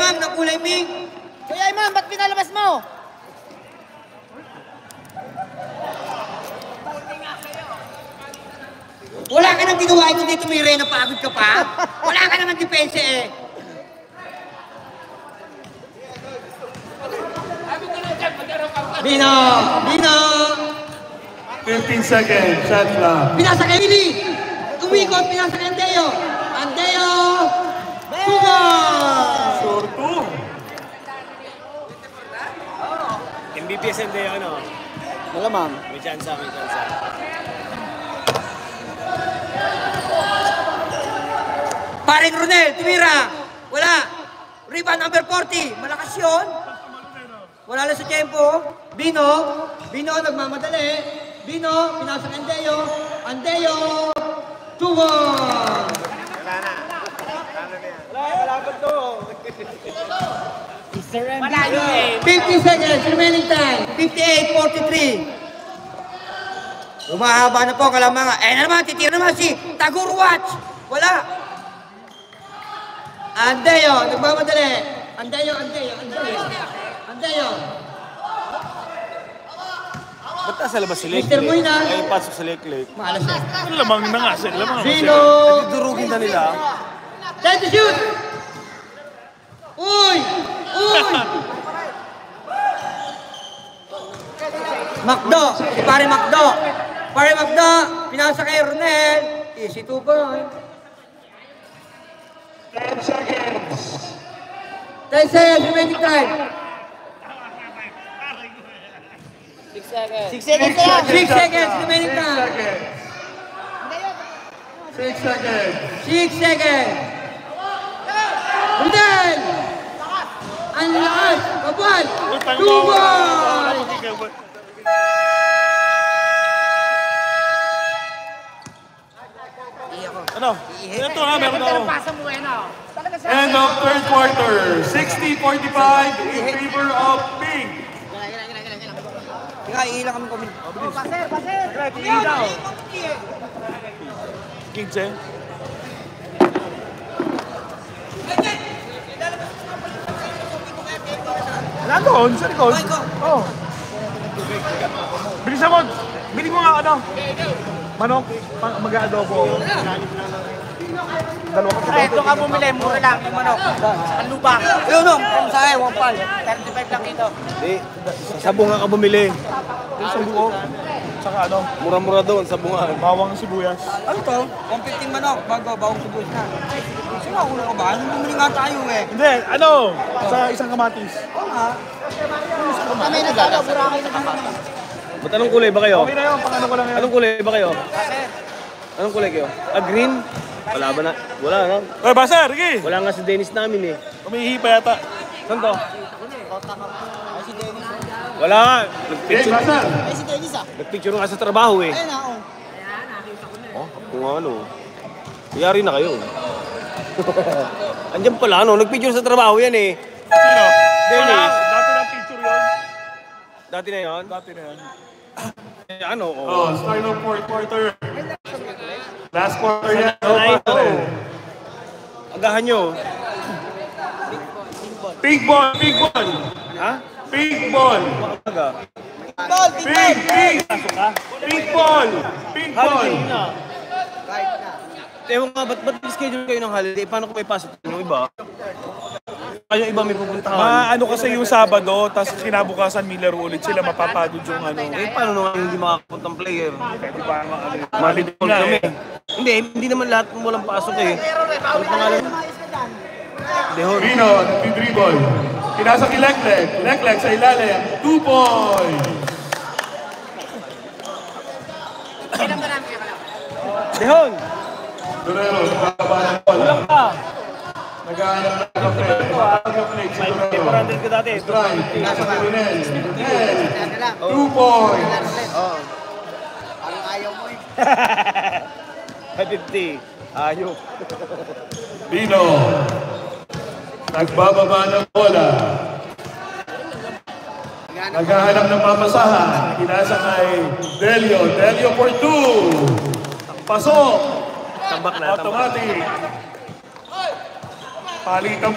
Imam ng kulay pink. Kuya Imam, ba't pinalabas mo? Wala ka nang ginawa, kundi tumire na pagod ka pa. Wala ka naman depensa eh. Bino! Bino! 15 seconds, shot clock. Pinasa kay Willie! Umikot, pinasa kay Andeo! Andeo! Tuga! Sure two. MVPS Andeo, ano? Malamang. May chance, may chance. Paring Ronel, tumira! Wala! Rebound number 40, malakas yun. Wala lang sa tempo. Bino, Bino nagmamadali. Bino, pinasa kay Andeo. Andeo! Tuga! Malapit to. Malayo eh. 50 seconds, remaining time. 58-43. Umahaba na po kalamangan. Eh naman, titira naman si Tagur Watch. Wala. Andeo, nagmamadali. Andeo. Ba't nasa labas si Lake? Mr. Moyna. Ay, pasok sa Lake. Maalas na. Lamang na nga sila. Bino. Durugin na nila. Time to shoot. Uy! Macdo, si Pare Macdo. Pare Macdo, pinasa kay Ronel. Easy 2 point. 10 seconds. 10 seconds, remaining time. 6 seconds. 6 seconds, remaining time. 6 seconds. 6 seconds. Ronel! Ang lakas! Kapal! 2 points! Ano? Ito ha, meron ako. Pasa mo eh, no? End of third quarter. 60-45 in favor of Pink. Teka, iilang kami kami. Paser! Ilaw. 15. Wala doon, sa likod. Oh. Bilisan mo. Bili mo nga ano. Manok. Mag-adobo. Dalawa ka Ay, ito ka bumili. Mura lang yung manok. Ang lubak. Ayun no, kung sa'yo, 1 35 lang ito. Hindi, sa bunga ka bumili. Yung sa buo. Tsaka ano. Mura-mura doon sa bunga. Bawang sibuyas. Ano to? 115 manok, bago bawang sibuyas na. Sino ako ka ba? Anong bumili nga tayo eh? Hindi, ano? Sa isang kamatis. Oo nga. Kami nagkala. Burakay na naman. Ba't anong kulay ba kayo? Okay na yun, pang ano ko lang yun. Anong kulay ba kayo? Anong kulay kayo? Green? Wala ba na? Wala na. Oy, Baser, Ricky! Wala nga si Dennis namin eh. Umihi pa yata. Saan to? Wala nga. Hey, Baser! Ay, si Dennis ah. Nagpicture nga sa trabaho eh. Ayun ah, Oh, kung ano. Yari na kayo. Andiyan pala ano, nagpicture sa trabaho yan eh. Sino? Dennis. Dati na picture yun. Dati na yun? Dati na yun. Ano? Oh, start of fourth quarter. Last quarter yan. Ay, ito. Agahan nyo. Pink ball, pink ball. Ha? Pink ball. Aga. Pink, pink. Pink ball. Pink ball. Holiday na. Ewan nga, ba't schedule kayo ng holiday? Paano kung may pasok yung iba? Kayo iba may pupuntahan. Ano kasi yung Sabado, tapos kinabukasan Miller ulit sila, mapapadod yung ano. Eh, paano naman hindi makakapuntang player? Pwede ba ano? Malibol kami. Hindi naman lahat ng walang pasok eh. Ano pangalan? Dehon. Bino, nag-dribble. Pinasa kay Leclerc. Leclerc sa ilalim. 2 points. Dehon! Durero, nakakaba ng bola. Kulang ka! Nag-aanap ng kape. Nag-flake si Durero. 400 ka dati. Drive. Pinasa kay Ronel. Ronel. 2 points. Parang ayaw mo eh. 550. Ayok. Bino. Nagbababa ng bola. Naghahanap ng papasahan. Pinasa kay Delio. Delio for 2. Pasok. Tambak na. Automatic. Palitan